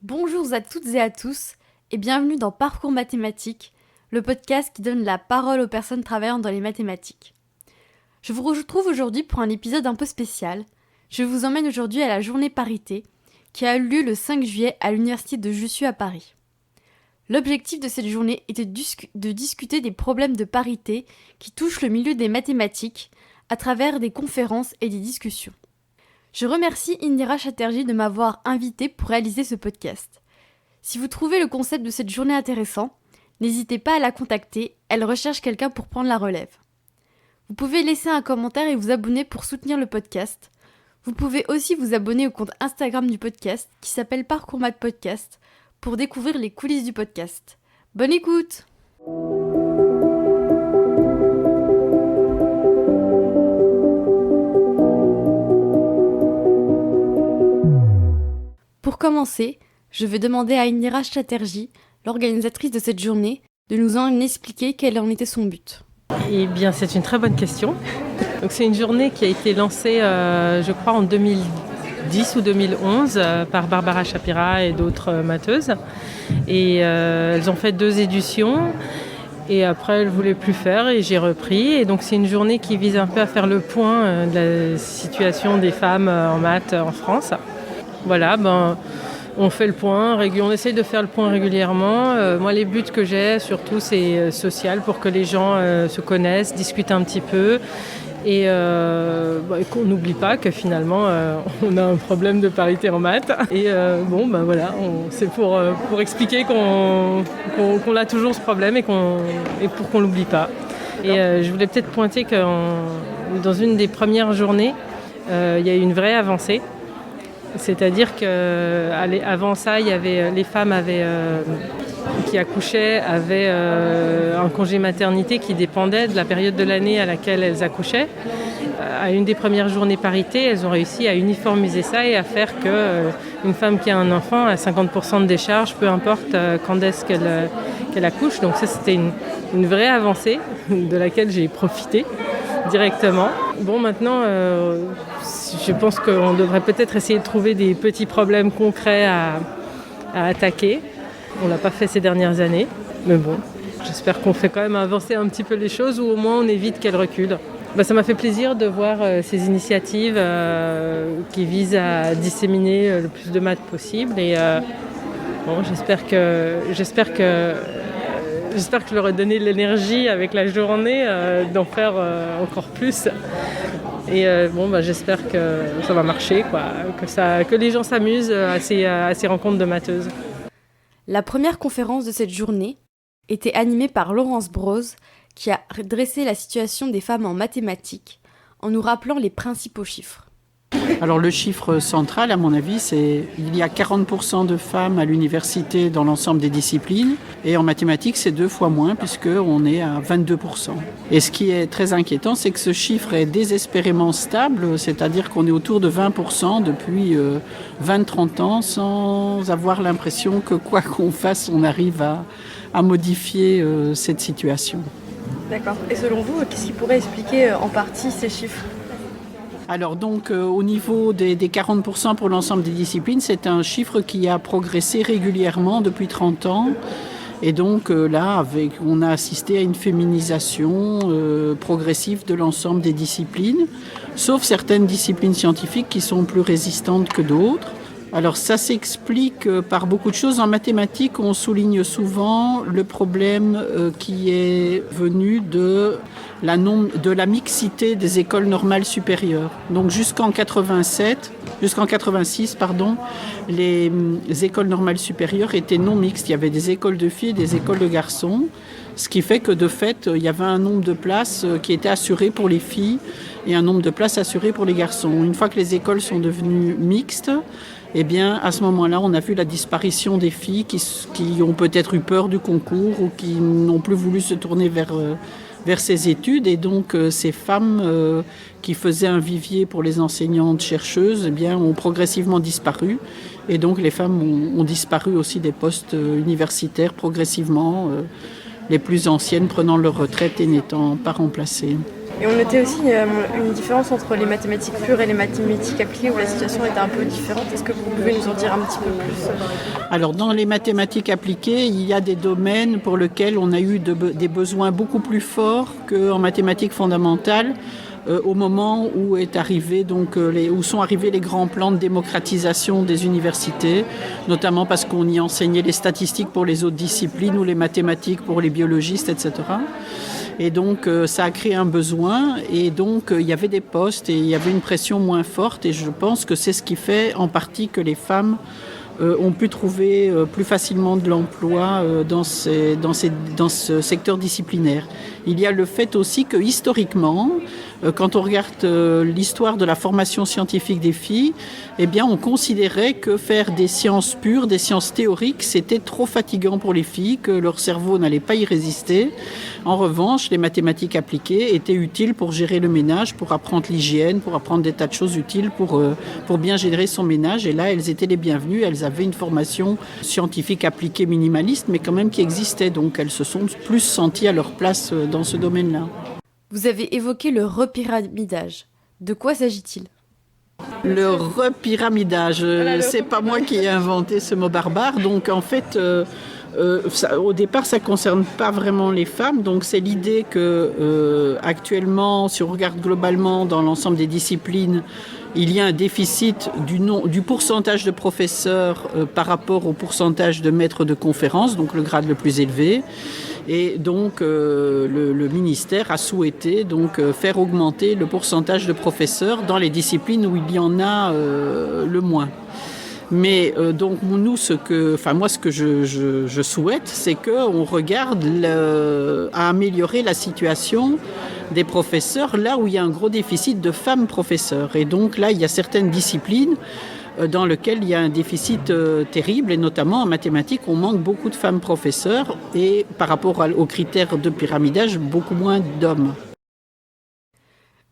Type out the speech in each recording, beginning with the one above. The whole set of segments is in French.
Bonjour à toutes et à tous et bienvenue dans Parcours Mathématiques, le podcast qui donne la parole aux personnes travaillant dans les mathématiques. Je vous retrouve aujourd'hui pour un épisode un peu spécial. Je vous emmène aujourd'hui à la journée parité qui a eu lieu le 5 juillet à l'université de Jussieu à Paris. L'objectif de cette journée était de discuter des problèmes de parité qui touchent le milieu des mathématiques à travers des conférences et des discussions. Je remercie Indira Chatterjee de m'avoir invité pour réaliser ce podcast. Si vous trouvez le concept de cette journée intéressant, n'hésitez pas à la contacter, elle recherche quelqu'un pour prendre la relève. Vous pouvez laisser un commentaire et vous abonner pour soutenir le podcast. Vous pouvez aussi vous abonner au compte Instagram du podcast qui s'appelle Parcours Math Podcast pour découvrir les coulisses du podcast. Bonne écoute! Pour commencer, je vais demander à Indira Chatterjee, l'organisatrice de cette journée, de nous en expliquer quel en était son but. Eh bien, c'est une très bonne question. Donc, c'est une journée qui a été lancée, je crois, en 2010 ou 2011 par Barbara Shapira et d'autres matheuses. Et elles ont fait 2 éditions. Et après, elles ne voulaient plus faire et j'ai repris. Et donc, c'est une journée qui vise un peu à faire le point de la situation des femmes en maths en France. Voilà, on fait le point, on essaye de faire le point régulièrement. Moi, les buts que j'ai, surtout, c'est social pour que les gens se connaissent, discutent un petit peu et qu'on n'oublie pas que finalement, on a un problème de parité en maths. Et voilà, c'est pour expliquer qu'on a toujours ce problème et pour qu'on ne l'oublie pas. Et je voulais peut-être pointer que dans une des premières journées, il y a eu une vraie avancée. C'est-à-dire qu'avant ça, il y avait, les femmes qui accouchaient avaient un congé maternité qui dépendait de la période de l'année à laquelle elles accouchaient. À une des premières journées parité, elles ont réussi à uniformiser ça et à faire qu'une femme qui a un enfant a 50% de décharge, peu importe quand est-ce qu'elle accouche. Donc ça, c'était une vraie avancée de laquelle j'ai profité directement. Bon, maintenant, je pense qu'on devrait peut-être essayer de trouver des petits problèmes concrets à attaquer. On ne l'a pas fait ces dernières années, mais bon, j'espère qu'on fait quand même avancer un petit peu les choses ou au moins on évite qu'elles reculent. Ça m'a fait plaisir de voir ces initiatives qui visent à disséminer le plus de maths possible et j'espère que je leur ai donné de l'énergie avec la journée d'en faire encore plus. Et j'espère que ça va marcher, que les gens s'amusent à ces rencontres de matheuses. La première conférence de cette journée était animée par Laurence Broz, qui a dressé la situation des femmes en mathématiques en nous rappelant les principaux chiffres. Alors le chiffre central, à mon avis, c'est qu'il y a 40% de femmes à l'université dans l'ensemble des disciplines. Et en mathématiques, c'est 2 fois moins puisqu'on est à 22%. Et ce qui est très inquiétant, c'est que ce chiffre est désespérément stable, c'est-à-dire qu'on est autour de 20% depuis 20-30 ans sans avoir l'impression que quoi qu'on fasse, on arrive à modifier cette situation. D'accord. Et selon vous, qu'est-ce qui pourrait expliquer en partie ces chiffres ? Alors donc au niveau des 40% pour l'ensemble des disciplines, c'est un chiffre qui a progressé régulièrement depuis 30 ans. Et donc là, on a assisté à une féminisation progressive de l'ensemble des disciplines, sauf certaines disciplines scientifiques qui sont plus résistantes que d'autres. Alors ça s'explique par beaucoup de choses. En mathématiques, on souligne souvent le problème qui est venu de la mixité des écoles normales supérieures. Donc jusqu'en 86, les écoles normales supérieures étaient non mixtes. Il y avait des écoles de filles et des écoles de garçons, ce qui fait que de fait, il y avait un nombre de places qui était assuré pour les filles et un nombre de places assuré pour les garçons. Une fois que les écoles sont devenues mixtes, eh bien, à ce moment-là, on a vu la disparition des filles qui ont peut-être eu peur du concours ou qui n'ont plus voulu se tourner vers ces études. Et donc, ces femmes qui faisaient un vivier pour les enseignantes chercheuses, eh bien, ont progressivement disparu. Et donc, les femmes ont disparu aussi des postes universitaires progressivement, les plus anciennes prenant leur retraite et n'étant pas remplacées. Et on notait aussi une différence entre les mathématiques pures et les mathématiques appliquées où la situation était un peu différente. Est-ce que vous pouvez nous en dire un petit peu plus ? Alors dans les mathématiques appliquées, il y a des domaines pour lesquels on a eu des besoins beaucoup plus forts qu'en mathématiques fondamentales. Au moment où où sont arrivés les grands plans de démocratisation des universités, notamment parce qu'on y enseignait les statistiques pour les autres disciplines ou les mathématiques pour les biologistes, etc. Et donc ça a créé un besoin et donc il y avait des postes et il y avait une pression moins forte et je pense que c'est ce qui fait en partie que les femmes ont pu trouver plus facilement de l'emploi dans ce secteur disciplinaire. Il y a le fait aussi que historiquement, quand on regarde l'histoire de la formation scientifique des filles, eh bien, on considérait que faire des sciences pures, des sciences théoriques, c'était trop fatigant pour les filles, que leur cerveau n'allait pas y résister. En revanche, les mathématiques appliquées étaient utiles pour gérer le ménage, pour apprendre l'hygiène, pour apprendre des tas de choses utiles pour bien gérer son ménage. Et là, elles étaient les bienvenues. Elles avaient une formation scientifique appliquée minimaliste, mais quand même qui existait. Donc, elles se sont plus senties à leur place dans ce domaine-là. Vous avez évoqué le repyramidage. De quoi s'agit-il ? Le repyramidage, c'est pas moi qui ai inventé ce mot barbare. Donc en fait, au départ, ça ne concerne pas vraiment les femmes. Donc c'est l'idée que actuellement, si on regarde globalement dans l'ensemble des disciplines, il y a un déficit du pourcentage de professeurs par rapport au pourcentage de maîtres de conférences, donc le grade le plus élevé. Et donc le ministère a souhaité faire augmenter le pourcentage de professeurs dans les disciplines où il y en a le moins. Mais donc nous, ce que je souhaite, c'est qu'on regarde à améliorer la situation des professeurs là où il y a un gros déficit de femmes professeurs. Et donc là, il y a certaines disciplines dans lesquelles il y a un déficit terrible, et notamment en mathématiques, on manque beaucoup de femmes professeurs et par rapport aux critères de pyramidage, beaucoup moins d'hommes.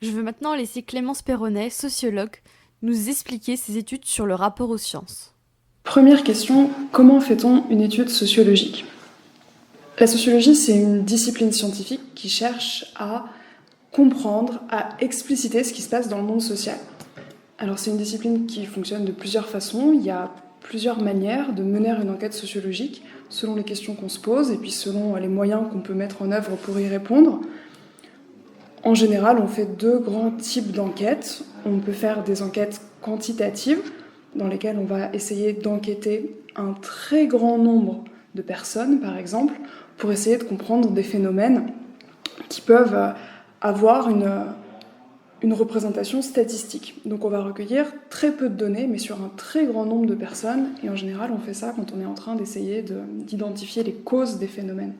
Je veux maintenant laisser Clémence Perronnet, sociologue, nous expliquer ses études sur le rapport aux sciences. Première question, comment fait-on une étude sociologique ? La sociologie, c'est une discipline scientifique qui cherche à comprendre, à expliciter ce qui se passe dans le monde social. Alors c'est une discipline qui fonctionne de plusieurs façons. Il y a plusieurs manières de mener une enquête sociologique selon les questions qu'on se pose et puis selon les moyens qu'on peut mettre en œuvre pour y répondre. En général, on fait deux grands types d'enquêtes. On peut faire des enquêtes quantitatives dans lesquelles on va essayer d'enquêter un très grand nombre de personnes, par exemple, pour essayer de comprendre des phénomènes qui peuvent avoir une représentation statistique. Donc on va recueillir très peu de données, mais sur un très grand nombre de personnes, et en général on fait ça quand on est en train d'essayer d'identifier les causes des phénomènes.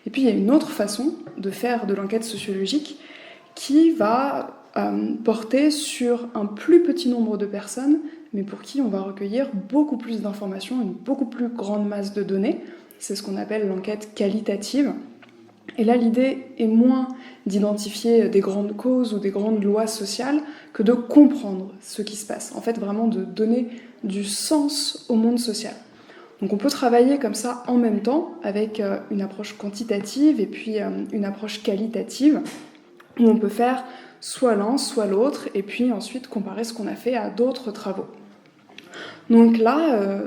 Et puis il y a une autre façon de faire de l'enquête sociologique qui va porter sur un plus petit nombre de personnes, mais pour qui on va recueillir beaucoup plus d'informations, une beaucoup plus grande masse de données. C'est ce qu'on appelle l'enquête qualitative. Et là, l'idée est moins d'identifier des grandes causes ou des grandes lois sociales que de comprendre ce qui se passe. En fait, vraiment de donner du sens au monde social. Donc on peut travailler comme ça en même temps avec une approche quantitative et puis une approche qualitative où on peut faire soit l'un, soit l'autre et puis ensuite comparer ce qu'on a fait à d'autres travaux. Donc là,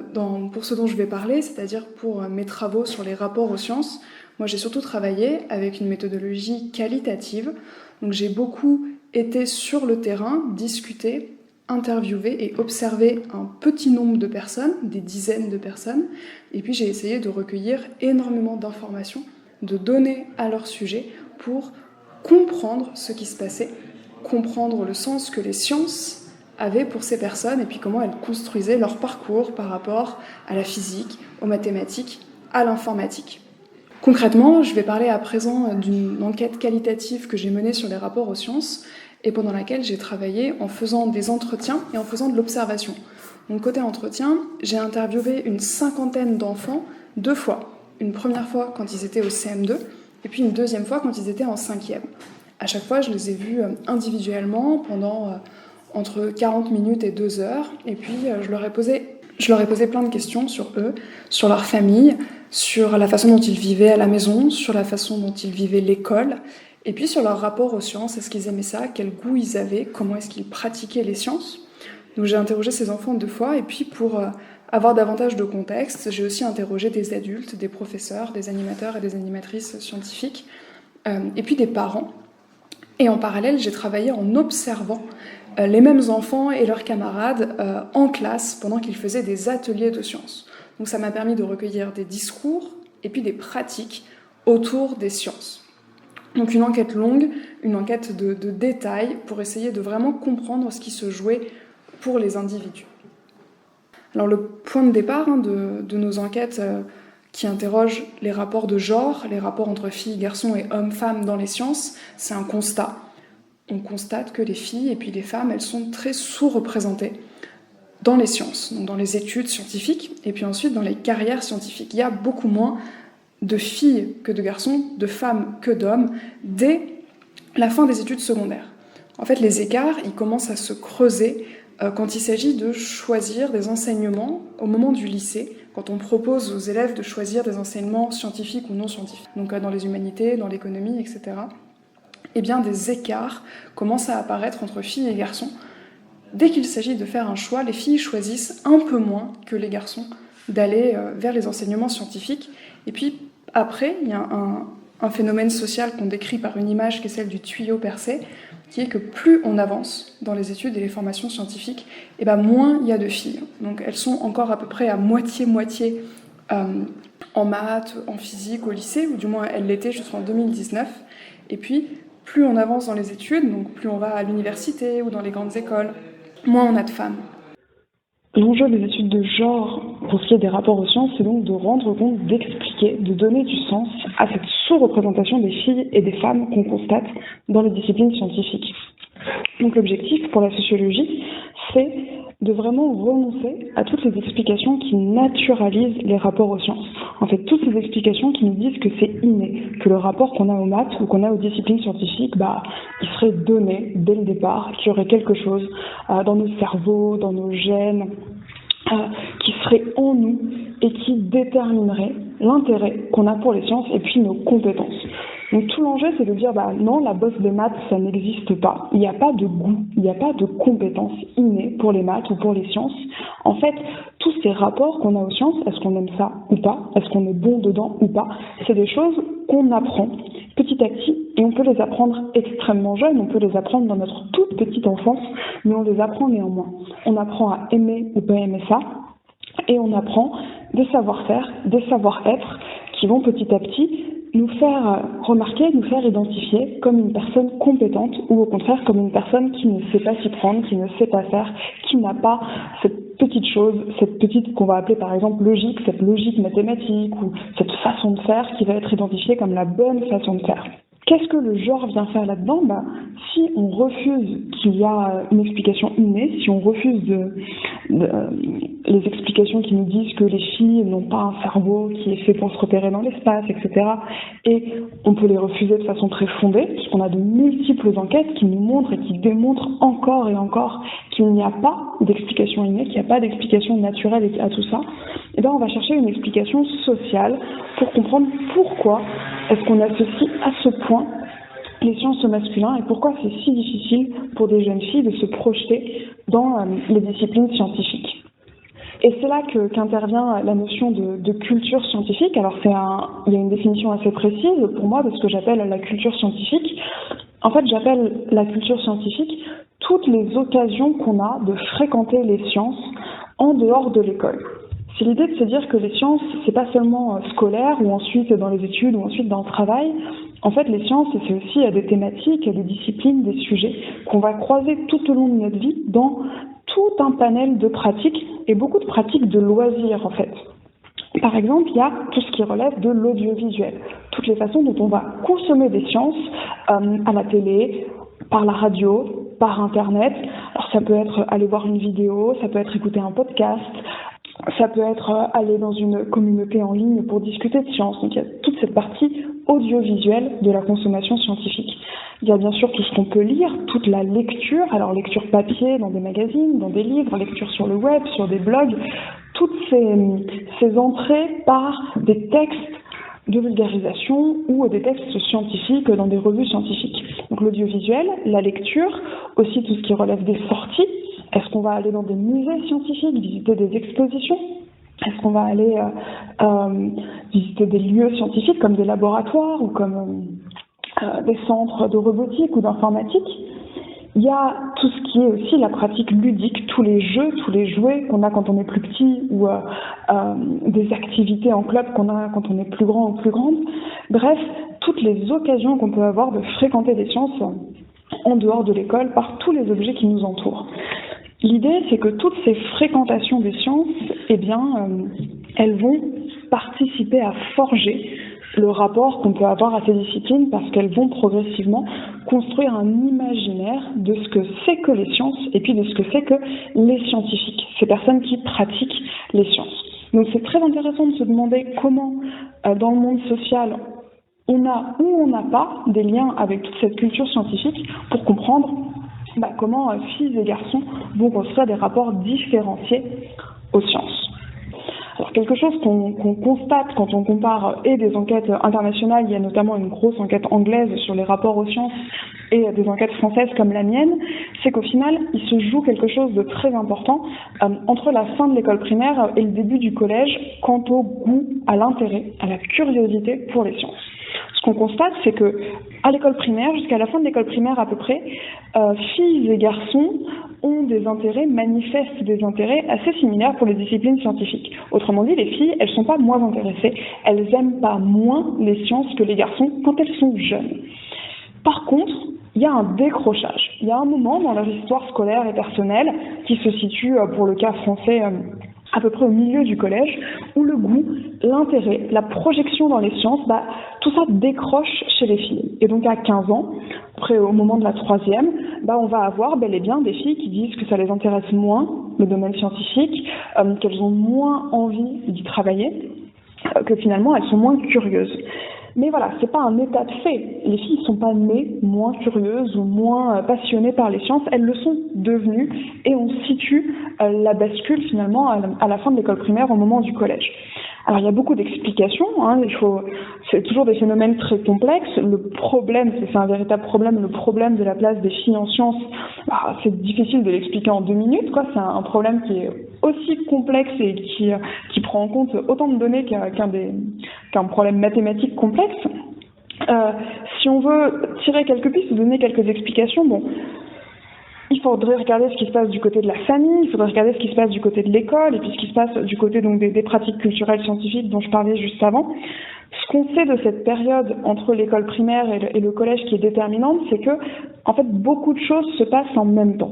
pour ce dont je vais parler, c'est-à-dire pour mes travaux sur les rapports aux sciences, moi j'ai surtout travaillé avec une méthodologie qualitative. Donc j'ai beaucoup été sur le terrain, discuté, interviewé et observé un petit nombre de personnes, des dizaines de personnes, et puis j'ai essayé de recueillir énormément d'informations, de données à leur sujet pour comprendre ce qui se passait, comprendre le sens que les sciences avaient pour ces personnes et puis comment elles construisaient leur parcours par rapport à la physique, aux mathématiques, à l'informatique. Concrètement, je vais parler à présent d'une enquête qualitative que j'ai menée sur les rapports aux sciences et pendant laquelle j'ai travaillé en faisant des entretiens et en faisant de l'observation. Donc côté entretien, j'ai interviewé une 50aine d'enfants 2 fois. Une première fois quand ils étaient au CM2 et puis une deuxième fois quand ils étaient en 5e. À chaque fois, je les ai vus individuellement pendant entre 40 minutes et 2 heures. Et puis, je leur ai posé plein de questions sur eux, sur leur famille, sur la façon dont ils vivaient à la maison, sur la façon dont ils vivaient l'école. Et puis sur leur rapport aux sciences, est-ce qu'ils aimaient ça, quel goût ils avaient, comment est-ce qu'ils pratiquaient les sciences. Donc j'ai interrogé ces enfants 2 fois, et puis pour avoir davantage de contexte, j'ai aussi interrogé des adultes, des professeurs, des animateurs et des animatrices scientifiques, et puis des parents. Et en parallèle, j'ai travaillé en observant les mêmes enfants et leurs camarades en classe pendant qu'ils faisaient des ateliers de sciences. Donc ça m'a permis de recueillir des discours et puis des pratiques autour des sciences. Donc une enquête longue, une enquête de détails pour essayer de vraiment comprendre ce qui se jouait pour les individus. Alors le point de départ de nos enquêtes qui interrogent les rapports de genre, les rapports entre filles, garçons et hommes-femmes dans les sciences, c'est un constat. On constate que les filles et puis les femmes, elles sont très sous-représentées dans les sciences, donc dans les études scientifiques, et puis ensuite dans les carrières scientifiques. Il y a beaucoup moins de filles que de garçons, de femmes que d'hommes, dès la fin des études secondaires. En fait, les écarts, ils commencent à se creuser quand il s'agit de choisir des enseignements au moment du lycée, quand on propose aux élèves de choisir des enseignements scientifiques ou non scientifiques, donc dans les humanités, dans l'économie, etc. Eh bien, des écarts commencent à apparaître entre filles et garçons. Dès qu'il s'agit de faire un choix, les filles choisissent un peu moins que les garçons d'aller vers les enseignements scientifiques. Et puis après, il y a un phénomène social qu'on décrit par une image qui est celle du tuyau percé, qui est que plus on avance dans les études et les formations scientifiques, et ben moins il y a de filles. Donc elles sont encore à peu près à moitié-moitié en maths, en physique au lycée, ou du moins elles l'étaient jusqu'en 2019. Et puis, plus on avance dans les études, donc plus on va à l'université ou dans les grandes écoles, moins on a de femmes. L'enjeu des études de genre, pour ce qui est des rapports aux sciences, c'est donc de rendre compte, d'expliquer, de donner du sens à cette sous-représentation des filles et des femmes qu'on constate dans les disciplines scientifiques. Donc l'objectif pour la sociologie, c'est de vraiment renoncer à toutes les explications qui naturalisent les rapports aux sciences. En fait, toutes ces explications qui nous disent que c'est inné, que le rapport qu'on a aux maths ou qu'on a aux disciplines scientifiques, il serait donné dès le départ, qu'il y aurait quelque chose dans nos cerveaux, dans nos gènes, qui serait en nous et qui déterminerait l'intérêt qu'on a pour les sciences et puis nos compétences. Donc tout l'enjeu, c'est de dire, non, la bosse des maths, ça n'existe pas. Il n'y a pas de goût, il n'y a pas de compétences innées pour les maths ou pour les sciences. En fait, tous ces rapports qu'on a aux sciences, est-ce qu'on aime ça ou pas, est-ce qu'on est bon dedans ou pas, c'est des choses qu'on apprend petit à petit, et on peut les apprendre extrêmement jeunes, on peut les apprendre dans notre toute petite enfance, mais on les apprend néanmoins. On apprend à aimer ou pas aimer ça, et on apprend des savoir-faire, des savoir-être, qui vont petit à petit nous faire remarquer, nous faire identifier comme une personne compétente ou au contraire comme une personne qui ne sait pas s'y prendre, qui ne sait pas faire, qui n'a pas cette petite chose, cette petite qu'on va appeler par exemple logique, cette logique mathématique ou cette façon de faire qui va être identifiée comme la bonne façon de faire. Qu'est-ce que le genre vient faire là-dedans ? Si on refuse qu'il y a une explication innée, si on refuse les explications qui nous disent que les filles n'ont pas un cerveau qui est fait pour se repérer dans l'espace, etc., et on peut les refuser de façon très fondée, puisqu'on a de multiples enquêtes qui nous montrent et qui démontrent encore et encore qu'il n'y a pas d'explication innée, qu'il n'y a pas d'explication naturelle à tout ça, et on va chercher une explication sociale pour comprendre pourquoi est-ce qu'on associe à ce point les sciences au masculin et pourquoi c'est si difficile pour des jeunes filles de se projeter dans les disciplines scientifiques. Et c'est là qu'intervient la notion de culture scientifique. Alors il y a une définition assez précise pour moi de ce que j'appelle la culture scientifique. En fait, j'appelle la culture scientifique toutes les occasions qu'on a de fréquenter les sciences en dehors de l'école. C'est l'idée de se dire que les sciences, c'est pas seulement scolaire ou ensuite dans les études ou ensuite dans le travail. En fait, les sciences, c'est aussi à des thématiques, à des disciplines, des sujets qu'on va croiser tout au long de notre vie dans tout un panel de pratiques et beaucoup de pratiques de loisirs en fait. Par exemple, il y a tout ce qui relève de l'audiovisuel, toutes les façons dont on va consommer des sciences à la télé, par la radio, par Internet. Alors ça peut être aller voir une vidéo, ça peut être écouter un podcast, ça peut être aller dans une communauté en ligne pour discuter de sciences. Donc il y a toute cette partie audiovisuelle de la consommation scientifique. Il y a bien sûr tout ce qu'on peut lire, toute la lecture, alors lecture papier dans des magazines, dans des livres, lecture sur le web, sur des blogs, toutes ces entrées par des textes de vulgarisation ou des textes scientifiques dans des revues scientifiques. Donc l'audiovisuel, la lecture, aussi tout ce qui relève des sorties. Est-ce qu'on va aller dans des musées scientifiques, visiter des expositions ? Est-ce qu'on va aller visiter des lieux scientifiques comme des laboratoires ou comme des centres de robotique ou d'informatique ? Il y a tout ce qui est aussi la pratique ludique, tous les jeux, tous les jouets qu'on a quand on est plus petit ou des activités en club qu'on a quand on est plus grand ou plus grande. Bref, toutes les occasions qu'on peut avoir de fréquenter les sciences en dehors de l'école par tous les objets qui nous entourent. L'idée, c'est que toutes ces fréquentations des sciences, eh bien, elles vont participer à forger le rapport qu'on peut avoir à ces disciplines parce qu'elles vont progressivement construire un imaginaire de ce que c'est que les sciences et puis de ce que c'est que les scientifiques, ces personnes qui pratiquent les sciences. Donc c'est très intéressant de se demander comment, dans le monde social, on a ou on n'a pas des liens avec toute cette culture scientifique pour comprendre comment filles et garçons vont construire des rapports différenciés aux sciences. Alors quelque chose qu'on constate quand on compare et des enquêtes internationales, il y a notamment une grosse enquête anglaise sur les rapports aux sciences et des enquêtes françaises comme la mienne, c'est qu'au final, il se joue quelque chose de très important entre la fin de l'école primaire et le début du collège quant au goût, à l'intérêt, à la curiosité pour les sciences. Ce qu'on constate, c'est que à l'école primaire, jusqu'à la fin de l'école primaire à peu près, filles et garçons ont des intérêts, manifestent des intérêts assez similaires pour les disciplines scientifiques. Autrement dit, les filles, elles sont pas moins intéressées, elles aiment pas moins les sciences que les garçons quand elles sont jeunes. Par contre, il y a un décrochage. Il y a un moment dans leur histoire scolaire et personnelle qui se situe, pour le cas français, à peu près au milieu du collège, où le goût, l'intérêt, la projection dans les sciences, tout ça décroche chez les filles. Et donc à 15 ans, après au moment de la troisième, on va avoir bel et bien des filles qui disent que ça les intéresse moins, le domaine scientifique, qu'elles ont moins envie d'y travailler, que finalement elles sont moins curieuses. Mais voilà, c'est pas un état de fait. Les filles ne sont pas nées moins curieuses ou moins passionnées par les sciences, elles le sont devenues et on situe la bascule finalement à la fin de l'école primaire au moment du collège. Alors il y a beaucoup d'explications, c'est toujours des phénomènes très complexes. Le problème, c'est un véritable problème, le problème de la place des filles en sciences, c'est difficile de l'expliquer en 2 minutes, quoi. C'est un problème qui est aussi complexe et qui prend en compte autant de données qu'un problème mathématique complexe. Si on veut tirer quelques pistes ou donner quelques explications, il faudrait regarder ce qui se passe du côté de la famille, il faudrait regarder ce qui se passe du côté de l'école et puis ce qui se passe du côté donc des pratiques culturelles scientifiques dont je parlais juste avant. Ce qu'on sait de cette période entre l'école primaire et le collège qui est déterminante, c'est que en fait beaucoup de choses se passent en même temps.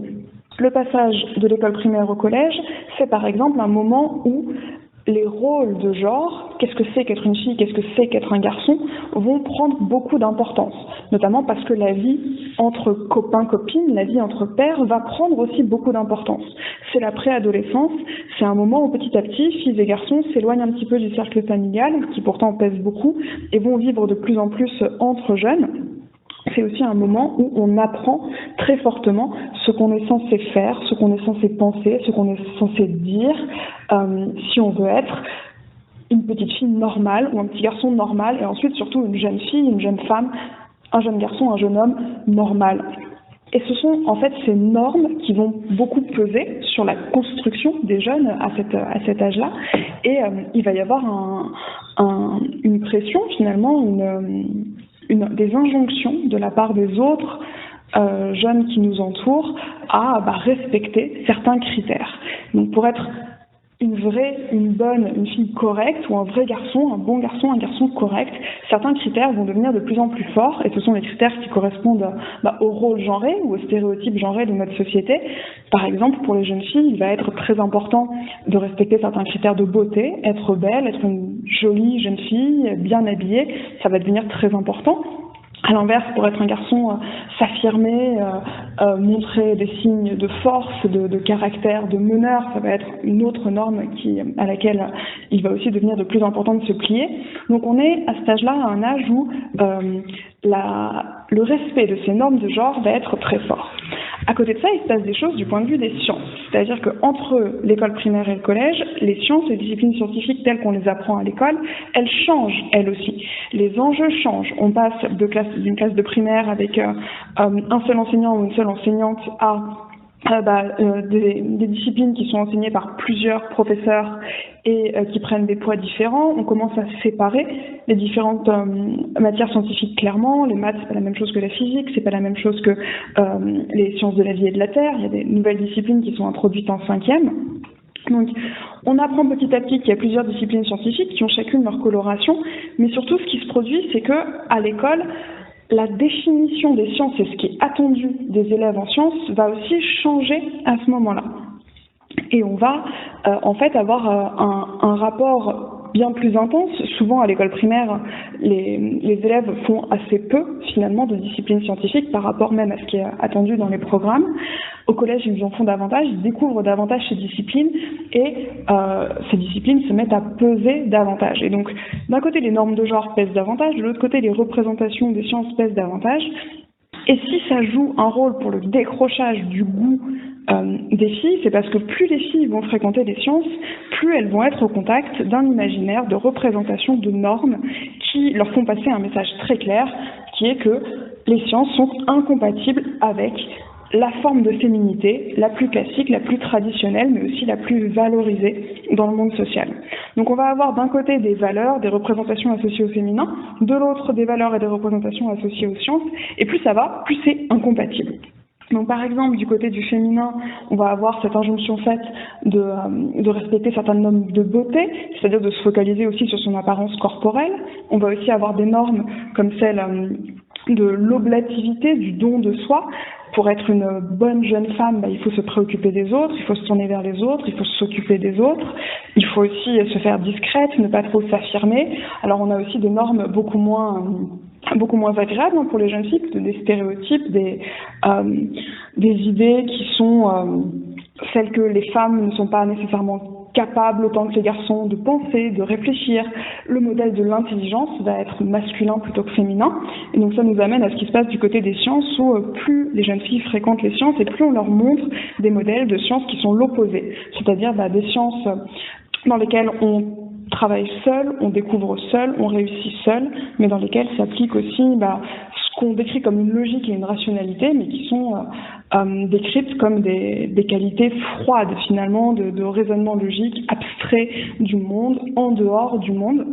Le passage de l'école primaire au collège, c'est par exemple un moment où les rôles de genre, qu'est-ce que c'est qu'être une fille, qu'est-ce que c'est qu'être un garçon, vont prendre beaucoup d'importance. Notamment parce que la vie entre copains-copines, la vie entre pairs, va prendre aussi beaucoup d'importance. C'est la préadolescence, c'est un moment où petit à petit, filles et garçons s'éloignent un petit peu du cercle familial, qui pourtant pèse beaucoup, et vont vivre de plus en plus entre jeunes. C'est aussi un moment où on apprend très fortement ce qu'on est censé faire, ce qu'on est censé penser, ce qu'on est censé dire, si on veut être une petite fille normale ou un petit garçon normal, et ensuite surtout une jeune fille, une jeune femme, un jeune garçon, un jeune homme normal. Et ce sont en fait ces normes qui vont beaucoup peser sur la construction des jeunes à cet âge-là, et il va y avoir une pression finalement, des injonctions de la part des autres jeunes qui nous entourent à respecter certains critères. Donc pour être une fille correcte ou un vrai garçon, un bon garçon, un garçon correct, certains critères vont devenir de plus en plus forts et ce sont les critères qui correspondent au rôle genré ou aux stéréotypes genrés de notre société. Par exemple, pour les jeunes filles, il va être très important de respecter certains critères de beauté, être belle, être une jolie jeune fille, bien habillée, ça va devenir très important. À l'inverse, pour être un garçon, s'affirmer, montrer des signes de force, de caractère, de meneur, ça va être une autre norme à laquelle il va aussi devenir de plus important de se plier. Donc on est à cet âge-là, à un âge où le respect de ces normes de genre va être très fort. À côté de ça, il se passe des choses du point de vue des sciences. C'est-à-dire qu'entre l'école primaire et le collège, les sciences, les disciplines scientifiques telles qu'on les apprend à l'école, elles changent, elles aussi. Les enjeux changent. On passe d'une classe de primaire avec un seul enseignant ou une seule enseignante à des disciplines qui sont enseignées par plusieurs professeurs et qui prennent des poids différents. On commence à séparer les différentes matières scientifiques clairement. Les maths, c'est pas la même chose que la physique, c'est pas la même chose que les sciences de la vie et de la terre. Il y a des nouvelles disciplines qui sont introduites en 5e. Donc, on apprend petit à petit qu'il y a plusieurs disciplines scientifiques qui ont chacune leur coloration, mais surtout ce qui se produit, c'est que à l'école, la définition des sciences et ce qui est attendu des élèves en sciences va aussi changer à ce moment-là. Et on va en fait avoir un rapport bien plus intense. Souvent à l'école primaire, les élèves font assez peu finalement de disciplines scientifiques par rapport même à ce qui est attendu dans les programmes. Au collège, ils en font davantage, ils découvrent davantage ces disciplines et ces disciplines se mettent à peser davantage. Et donc, d'un côté, les normes de genre pèsent davantage, de l'autre côté, les représentations des sciences pèsent davantage. Et si ça joue un rôle pour le décrochage du goût des filles, c'est parce que plus les filles vont fréquenter les sciences, plus elles vont être au contact d'un imaginaire de représentation de normes qui leur font passer un message très clair, qui est que les sciences sont incompatibles avec la forme de féminité la plus classique, la plus traditionnelle, mais aussi la plus valorisée dans le monde social. Donc on va avoir d'un côté des valeurs, des représentations associées au féminin, de l'autre des valeurs et des représentations associées aux sciences, et plus ça va, plus c'est incompatible. Donc par exemple, du côté du féminin, on va avoir cette injonction faite de respecter certaines normes de beauté, c'est-à-dire de se focaliser aussi sur son apparence corporelle. On va aussi avoir des normes comme celle de l'oblativité, du don de soi. Pour être une bonne jeune femme, il faut se préoccuper des autres, il faut se tourner vers les autres, il faut s'occuper des autres, il faut aussi se faire discrète, ne pas trop s'affirmer. Alors on a aussi des normes beaucoup moins agréables pour les jeunes filles, des stéréotypes, des idées qui sont celles que les femmes ne sont pas nécessairement capables autant que les garçons de penser, de réfléchir. Le modèle de l'intelligence va être masculin plutôt que féminin. Et donc ça nous amène à ce qui se passe du côté des sciences où plus les jeunes filles fréquentent les sciences et plus on leur montre des modèles de sciences qui sont l'opposé. C'est-à-dire des sciences dans lesquelles on travaille seul, on découvre seul, on réussit seul, mais dans lesquelles s'applique aussi ce qu'on décrit comme une logique et une rationalité, mais qui sont décrites comme des qualités froides finalement, de raisonnement logique, abstrait du monde, en dehors du monde.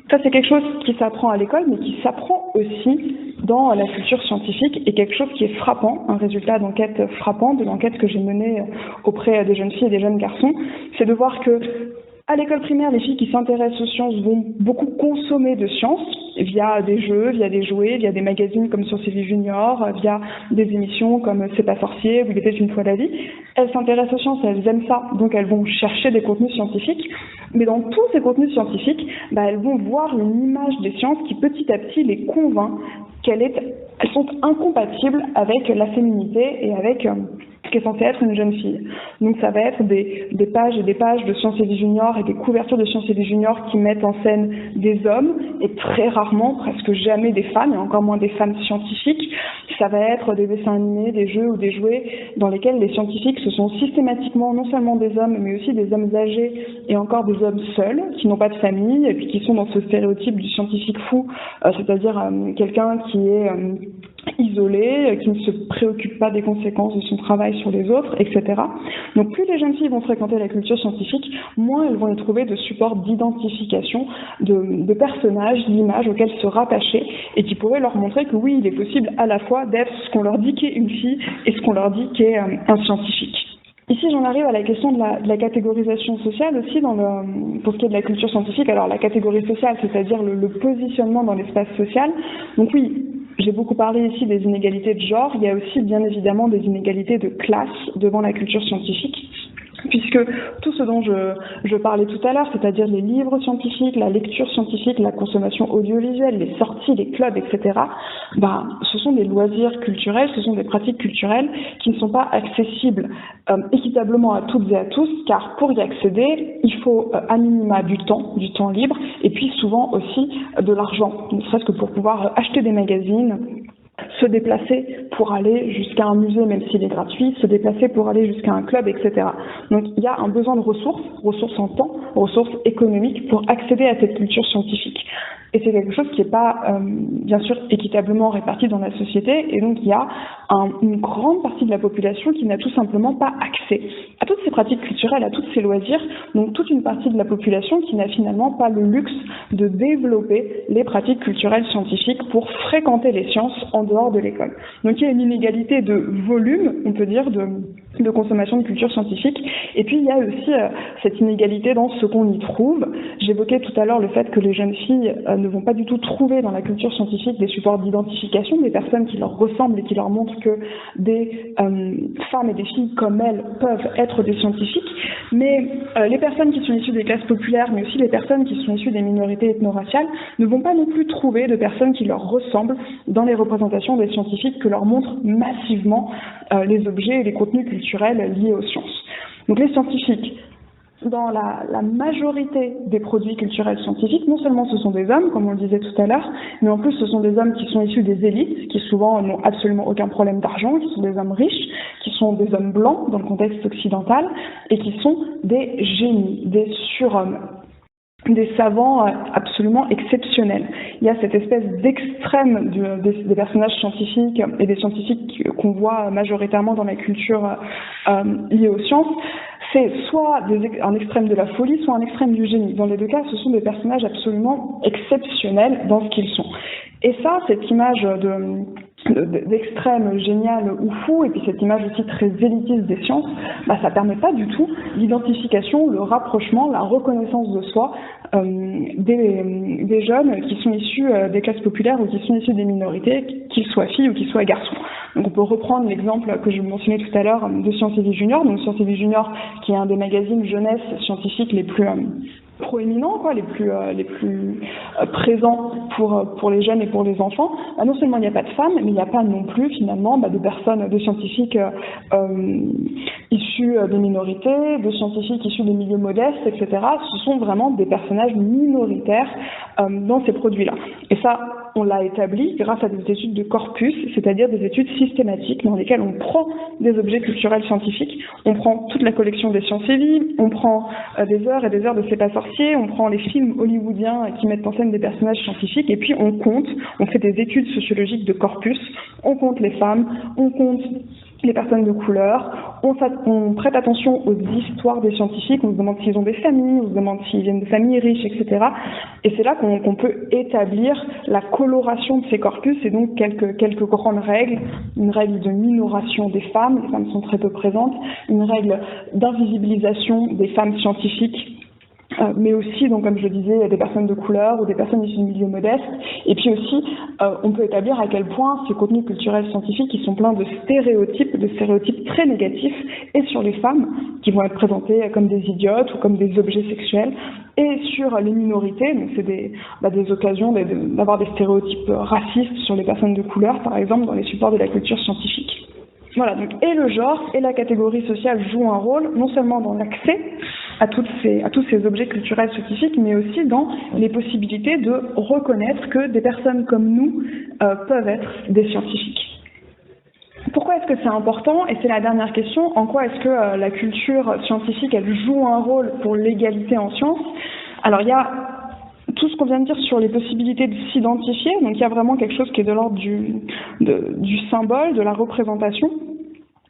Ça, c'est quelque chose qui s'apprend à l'école, mais qui s'apprend aussi dans la culture scientifique, et quelque chose qui est frappant, un résultat d'enquête frappant, de l'enquête que j'ai menée auprès des jeunes filles et des jeunes garçons, c'est de voir que à l'école primaire, les filles qui s'intéressent aux sciences vont beaucoup consommer de sciences via des jeux, via des jouets, via des magazines comme Sciences et Vie Junior, via des émissions comme C'est pas sorcier ou Il était une fois la vie. Elles s'intéressent aux sciences, elles aiment ça, donc elles vont chercher des contenus scientifiques. Mais dans tous ces contenus scientifiques, elles vont voir une image des sciences qui petit à petit les convainc qu'elles sont incompatibles avec la féminité et avec ce qui est censé être une jeune fille. Donc ça va être des pages et des pages de Sciences et Vie Junior et des couvertures de Sciences et Vie Junior qui mettent en scène des hommes et très rarement, presque jamais des femmes, et encore moins des femmes scientifiques. Ça va être des dessins animés, des jeux ou des jouets dans lesquels les scientifiques ce sont systématiquement non seulement des hommes mais aussi des hommes âgés et encore des hommes seuls qui n'ont pas de famille et puis qui sont dans ce stéréotype du scientifique fou, c'est-à-dire quelqu'un qui est isolé, qui ne se préoccupe pas des conséquences de son travail sur les autres, etc. Donc plus les jeunes filles vont fréquenter la culture scientifique, moins elles vont y trouver de supports d'identification, de personnages, d'images auxquels se rattacher et qui pourraient leur montrer que oui, il est possible à la fois d'être ce qu'on leur dit qu'est une fille et ce qu'on leur dit qu'est un scientifique. Ici, j'en arrive à la question de la catégorisation sociale aussi pour ce qui est de la culture scientifique. Alors, la catégorie sociale, c'est-à-dire le positionnement dans l'espace social. Donc oui, j'ai beaucoup parlé ici des inégalités de genre. Il y a aussi, bien évidemment, des inégalités de classe devant la culture scientifique, puisque tout ce dont je parlais tout à l'heure, c'est-à-dire les livres scientifiques, la lecture scientifique, la consommation audiovisuelle, les sorties, les clubs, etc., ce sont des loisirs culturels, ce sont des pratiques culturelles qui ne sont pas accessibles équitablement à toutes et à tous, car pour y accéder, il faut à minima du temps libre, et puis souvent aussi de l'argent, ne serait-ce que pour pouvoir acheter des magazines, se déplacer pour aller jusqu'à un musée, même s'il est gratuit, se déplacer pour aller jusqu'à un club, etc. Donc il y a un besoin de ressources en temps, ressources économiques pour accéder à cette culture scientifique. Et c'est quelque chose qui n'est pas, bien sûr, équitablement réparti dans la société. Et donc, il y a une grande partie de la population qui n'a tout simplement pas accès à toutes ces pratiques culturelles, à tous ces loisirs. Donc, toute une partie de la population qui n'a finalement pas le luxe de développer les pratiques culturelles scientifiques pour fréquenter les sciences en dehors de l'école. Donc, il y a une inégalité de volume, on peut dire, de consommation de culture scientifique. Et puis, il y a aussi cette inégalité dans ce qu'on y trouve. J'évoquais tout à l'heure le fait que les jeunes filles ne vont pas du tout trouver dans la culture scientifique des supports d'identification, des personnes qui leur ressemblent et qui leur montrent que des femmes et des filles comme elles peuvent être des scientifiques. Mais les personnes qui sont issues des classes populaires, mais aussi les personnes qui sont issues des minorités ethno-raciales, ne vont pas non plus trouver de personnes qui leur ressemblent dans les représentations des scientifiques que leur montrent massivement les objets et les contenus culturels liés aux sciences. Donc les scientifiques, dans la majorité des produits culturels scientifiques, non seulement ce sont des hommes, comme on le disait tout à l'heure, mais en plus ce sont des hommes qui sont issus des élites, qui souvent n'ont absolument aucun problème d'argent, qui sont des hommes riches, qui sont des hommes blancs dans le contexte occidental, et qui sont des génies, des surhommes, des savants absolument exceptionnels. Il y a cette espèce d'extrême des personnages scientifiques et des scientifiques qu'on voit majoritairement dans la culture liée aux sciences. C'est soit un extrême de la folie, soit un extrême du génie. Dans les deux cas, ce sont des personnages absolument exceptionnels dans ce qu'ils sont. Et ça, cette image d'extrême génial ou fou, et puis cette image aussi très élitiste des sciences, ça permet pas du tout l'identification, le rapprochement, la reconnaissance de soi des jeunes qui sont issus des classes populaires ou qui sont issus des minorités, qu'ils soient filles ou qu'ils soient garçons. Donc on peut reprendre l'exemple que je mentionnais tout à l'heure de Science et Vie Junior. Donc Science et Vie Junior, qui est un des magazines jeunesse scientifiques les plus proéminents, les plus présents pour les jeunes et pour les enfants. Non seulement il n'y a pas de femmes, mais il n'y a pas non plus finalement de personnes, de scientifiques issus des minorités, de scientifiques issus des milieux modestes, etc. Ce sont vraiment des personnages minoritaires dans ces produits-là. Et ça, on l'a établi grâce à des études de corpus, c'est-à-dire des études systématiques dans lesquelles on prend des objets culturels scientifiques, on prend toute la collection des Sciences et Vie, on prend des heures et des heures de C'est pas sorcier, on prend les films hollywoodiens qui mettent en scène des personnages scientifiques, et puis on fait des études sociologiques de corpus, on compte les femmes, on compte les personnes de couleur, on prête attention aux histoires des scientifiques, on se demande s'ils ont des familles, on se demande s'ils viennent de familles riches, etc. Et c'est là qu'on peut établir la coloration de ces corpus, et donc quelques grandes règles, une règle de minoration des femmes, les femmes sont très peu présentes, une règle d'invisibilisation des femmes scientifiques, mais aussi, donc, comme je le disais, des personnes de couleur ou des personnes issues de milieux modestes. Et puis aussi, on peut établir à quel point ces contenus culturels scientifiques, ils sont pleins de stéréotypes très négatifs, et sur les femmes, qui vont être présentées comme des idiotes ou comme des objets sexuels, et sur les minorités, donc c'est des occasions d'avoir des stéréotypes racistes sur les personnes de couleur, par exemple, dans les supports de la culture scientifique. Voilà, donc et le genre et la catégorie sociale jouent un rôle, non seulement dans l'accès à tous ces objets culturels scientifiques, mais aussi dans les possibilités de reconnaître que des personnes comme nous peuvent être des scientifiques. Pourquoi est-ce que c'est important? Et c'est la dernière question. En quoi est-ce que la culture scientifique, elle joue un rôle pour l'égalité en sciences? Alors, il y a tout ce qu'on vient de dire sur les possibilités de s'identifier. Donc, il y a vraiment quelque chose qui est de l'ordre du symbole, de la représentation.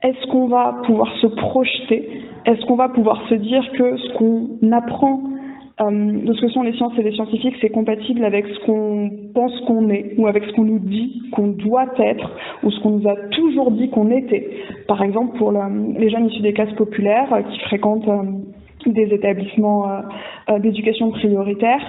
Est-ce qu'on va pouvoir se projeter? Est-ce qu'on va pouvoir se dire que ce qu'on apprend de ce que sont les sciences et les scientifiques, c'est compatible avec ce qu'on pense qu'on est, ou avec ce qu'on nous dit qu'on doit être, ou ce qu'on nous a toujours dit qu'on était? Par exemple, pour les jeunes issus des classes populaires qui fréquentent des établissements d'éducation prioritaire,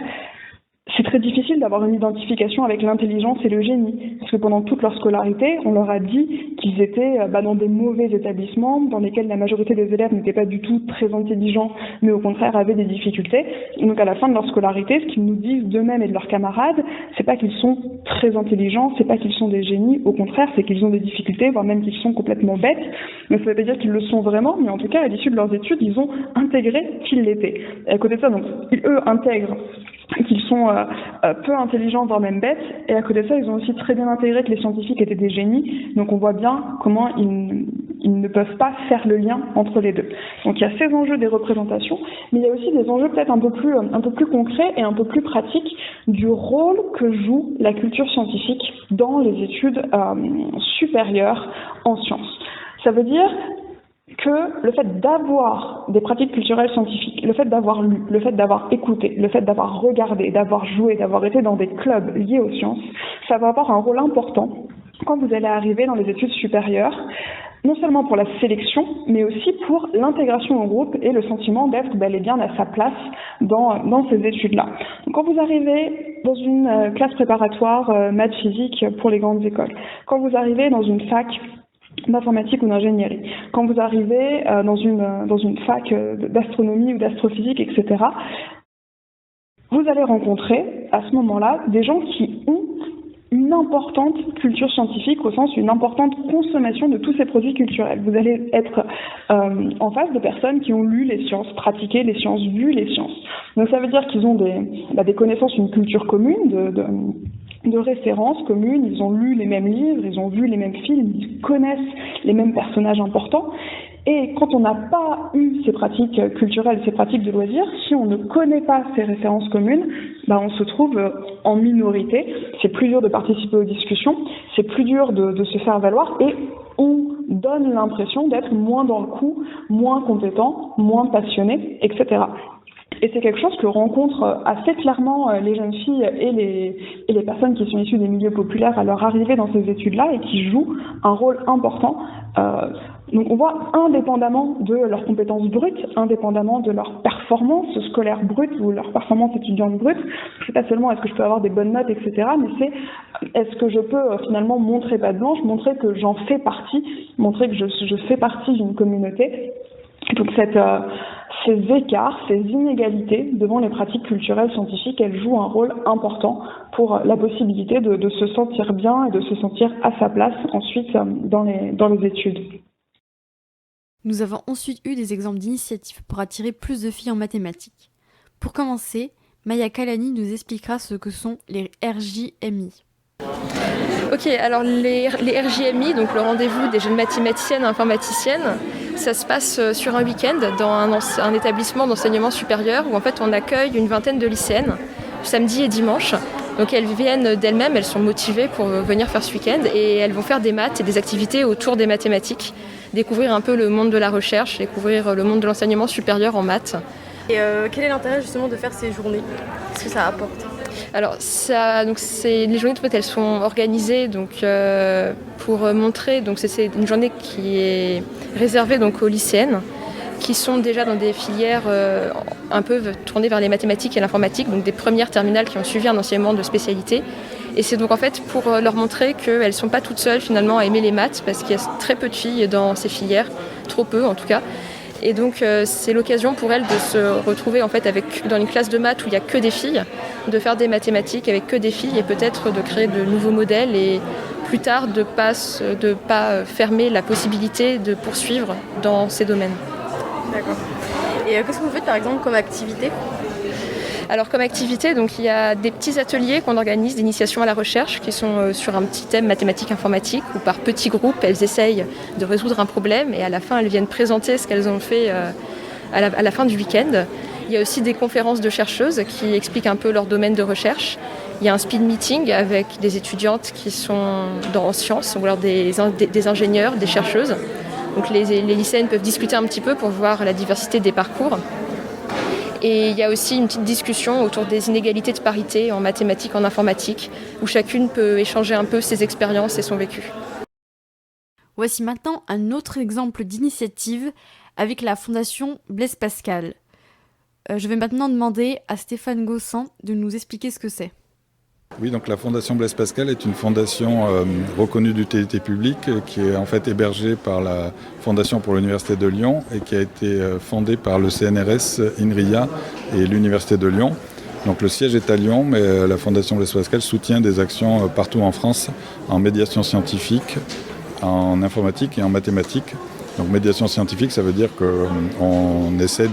c'est très difficile d'avoir une identification avec l'intelligence et le génie, parce que pendant toute leur scolarité, on leur a dit qu'ils étaient dans des mauvais établissements, dans lesquels la majorité des élèves n'étaient pas du tout très intelligents, mais au contraire avaient des difficultés. Et donc à la fin de leur scolarité, ce qu'ils nous disent d'eux-mêmes et de leurs camarades, c'est pas qu'ils sont très intelligents, c'est pas qu'ils sont des génies, au contraire, c'est qu'ils ont des difficultés, voire même qu'ils sont complètement bêtes. Mais ça veut pas dire qu'ils le sont vraiment, mais en tout cas, à l'issue de leurs études, ils ont intégré qu'ils l'étaient. Et à côté de ça, donc, eux intègrent qu'ils sont peu intelligents, voire même bêtes. Et à côté de ça, ils ont aussi très bien intégré que les scientifiques étaient des génies. Donc on voit bien comment ils ne peuvent pas faire le lien entre les deux. Donc il y a ces enjeux des représentations, mais il y a aussi des enjeux peut-être un peu plus concrets et un peu plus pratiques du rôle que joue la culture scientifique dans les études supérieures en sciences. Ça veut dire que le fait d'avoir des pratiques culturelles scientifiques, le fait d'avoir lu, le fait d'avoir écouté, le fait d'avoir regardé, d'avoir joué, d'avoir été dans des clubs liés aux sciences, ça va avoir un rôle important quand vous allez arriver dans les études supérieures, non seulement pour la sélection, mais aussi pour l'intégration au groupe et le sentiment d'être bel et bien à sa place dans ces études-là. Donc, quand vous arrivez dans une classe préparatoire maths physique pour les grandes écoles, quand vous arrivez dans une fac d'informatique ou d'ingénierie, quand vous arrivez dans une fac d'astronomie ou d'astrophysique, etc., vous allez rencontrer à ce moment-là des gens qui ont une importante culture scientifique, au sens une importante consommation de tous ces produits culturels. Vous allez être en face de personnes qui ont lu les sciences, pratiqué les sciences, vu les sciences. Donc ça veut dire qu'ils ont des connaissances, une culture commune, de références communes, ils ont lu les mêmes livres, ils ont vu les mêmes films, ils connaissent les mêmes personnages importants. Et quand on n'a pas eu ces pratiques culturelles, ces pratiques de loisirs, si on ne connaît pas ces références communes, on se trouve en minorité. C'est plus dur de participer aux discussions, c'est plus dur de se faire valoir et on donne l'impression d'être moins dans le coup, moins compétent, moins passionné, etc. Et c'est quelque chose que rencontrent assez clairement les jeunes filles et les personnes qui sont issues des milieux populaires à leur arrivée dans ces études-là et qui jouent un rôle important. Donc on voit indépendamment de leurs compétences brutes, indépendamment de leur performance scolaire brute ou leur performance étudiante brute, c'est pas seulement est-ce que je peux avoir des bonnes notes, etc., mais c'est est-ce que je peux finalement montrer patte blanche, montrer que j'en fais partie, montrer que je fais partie d'une communauté. Donc ces écarts, ces inégalités devant les pratiques culturelles scientifiques, elles jouent un rôle important pour la possibilité de se sentir bien et de se sentir à sa place ensuite dans les études. Nous avons ensuite eu des exemples d'initiatives pour attirer plus de filles en mathématiques. Pour commencer, Maya Kalani nous expliquera ce que sont les RJMI. Ok, alors les RJMI, donc le rendez-vous des jeunes mathématiciennes et informaticiennes, ça se passe sur un week-end dans un établissement d'enseignement supérieur où en fait on accueille une vingtaine de lycéennes, samedi et dimanche. Donc elles viennent d'elles-mêmes, elles sont motivées pour venir faire ce week-end et elles vont faire des maths et des activités autour des mathématiques, découvrir un peu le monde de la recherche, découvrir le monde de l'enseignement supérieur en maths. Et quel est l'intérêt justement de faire ces journées ? Qu'est-ce que ça apporte ? Alors les journées en fait, elles sont organisées donc, pour montrer, donc c'est une journée qui est réservée donc, aux lycéennes qui sont déjà dans des filières un peu tournées vers les mathématiques et l'informatique, donc des premières terminales qui ont suivi un enseignement de spécialité. Et c'est donc en fait pour leur montrer qu'elles ne sont pas toutes seules finalement à aimer les maths parce qu'il y a très peu de filles dans ces filières, trop peu en tout cas. Et donc c'est l'occasion pour elles de se retrouver en fait dans une classe de maths où il n'y a que des filles, de faire des mathématiques avec que des filles et peut-être de créer de nouveaux modèles et plus tard de pas fermer la possibilité de poursuivre dans ces domaines. D'accord. Et qu'est-ce que vous faites par exemple comme activité ? Alors comme activité, donc, il y a des petits ateliers qu'on organise d'initiation à la recherche qui sont sur un petit thème mathématique informatique où par petits groupes elles essayent de résoudre un problème et à la fin elles viennent présenter ce qu'elles ont fait à la fin du week-end. Il y a aussi des conférences de chercheuses qui expliquent un peu leur domaine de recherche. Il y a un speed meeting avec des étudiantes qui sont en sciences ou alors des ingénieurs, des chercheuses. Donc les lycéennes peuvent discuter un petit peu pour voir la diversité des parcours. Et il y a aussi une petite discussion autour des inégalités de parité en mathématiques, en informatique, où chacune peut échanger un peu ses expériences et son vécu. Voici maintenant un autre exemple d'initiative avec la Fondation Blaise Pascal. Je vais maintenant demander à Stéphane Gossan de nous expliquer ce que c'est. Oui, donc la Fondation Blaise Pascal est une fondation reconnue d'utilité publique qui est en fait hébergée par la Fondation pour l'Université de Lyon et qui a été fondée par le CNRS, INRIA et l'Université de Lyon. Donc le siège est à Lyon, mais la Fondation Blaise Pascal soutient des actions partout en France en médiation scientifique, en informatique et en mathématiques. Donc médiation scientifique, ça veut dire qu'on essaie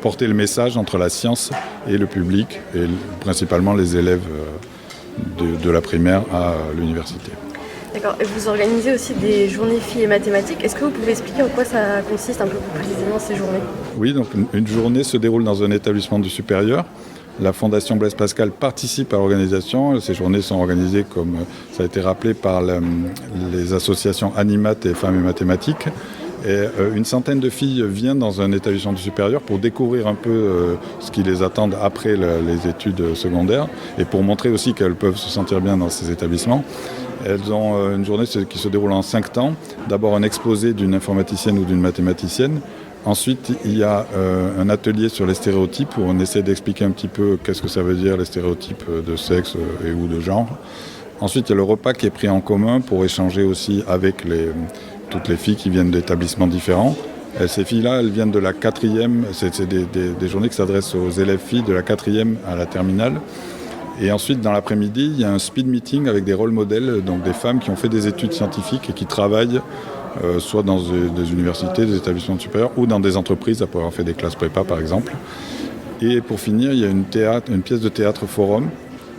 porter le message entre la science et le public, et principalement les élèves de la primaire à l'université. D'accord. Et vous organisez aussi des journées filles et mathématiques. Est-ce que vous pouvez expliquer en quoi ça consiste un peu plus précisément ces journées ? Oui, donc une journée se déroule dans un établissement du supérieur. La Fondation Blaise Pascal participe à l'organisation. Ces journées sont organisées, comme ça a été rappelé, par les associations Animat et Femmes et Mathématiques. Et une centaine de filles viennent dans un établissement du supérieur pour découvrir un peu ce qui les attend après les études secondaires et pour montrer aussi qu'elles peuvent se sentir bien dans ces établissements. Elles ont une journée qui se déroule en 5 temps. D'abord un exposé d'une informaticienne ou d'une mathématicienne. Ensuite, il y a un atelier sur les stéréotypes où on essaie d'expliquer un petit peu qu'est-ce que ça veut dire les stéréotypes de sexe et ou de genre. Ensuite, il y a le repas qui est pris en commun pour échanger aussi avec toutes les filles qui viennent d'établissements différents. Et ces filles-là, elles viennent de la 4e, c'est des journées qui s'adressent aux élèves filles de la 4e à la terminale. Et ensuite, dans l'après-midi, il y a un speed meeting avec des rôles modèles, donc des femmes qui ont fait des études scientifiques et qui travaillent soit dans des universités, des établissements supérieurs ou dans des entreprises, après avoir fait des classes prépa par exemple. Et pour finir, il y a une pièce de théâtre forum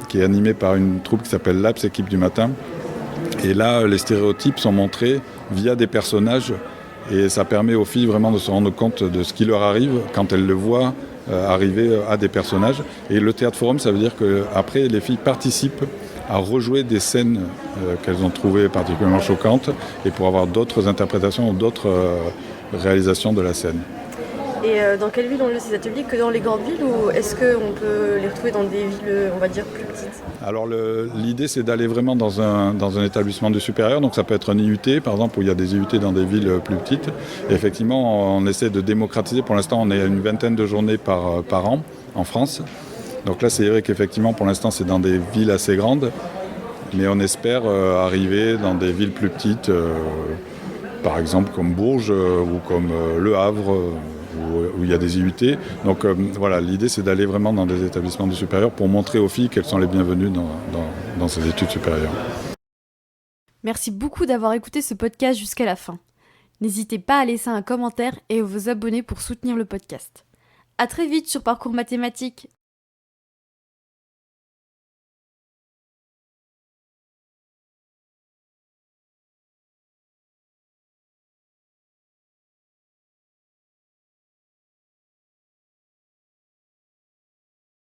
qui est animée par une troupe qui s'appelle l'Aps Équipe du matin. Et là, les stéréotypes sont montrés via des personnages et ça permet aux filles vraiment de se rendre compte de ce qui leur arrive quand elles le voient arriver à des personnages. Et le théâtre forum, ça veut dire qu'après, les filles participent à rejouer des scènes qu'elles ont trouvées particulièrement choquantes et pour avoir d'autres interprétations ou d'autres réalisations de la scène. Et dans quelle ville ont lieu ces ateliers ? Que dans les grandes villes ou est-ce qu'on peut les retrouver dans des villes, on va dire, plus petites ? Alors l'idée, c'est d'aller vraiment dans un établissement du supérieur. Donc ça peut être un IUT, par exemple, où il y a des IUT dans des villes plus petites. Et effectivement, on essaie de démocratiser. Pour l'instant, on est à une vingtaine de journées par an en France. Donc là, c'est vrai qu'effectivement, pour l'instant, c'est dans des villes assez grandes. Mais on espère arriver dans des villes plus petites, par exemple comme Bourges ou comme Le Havre, où il y a des IUT. Donc voilà, l'idée c'est d'aller vraiment dans des établissements du supérieur pour montrer aux filles qu'elles sont les bienvenues dans ces études supérieures. Merci beaucoup d'avoir écouté ce podcast jusqu'à la fin. N'hésitez pas à laisser un commentaire et à vous abonner pour soutenir le podcast. À très vite sur Parcours Mathématiques.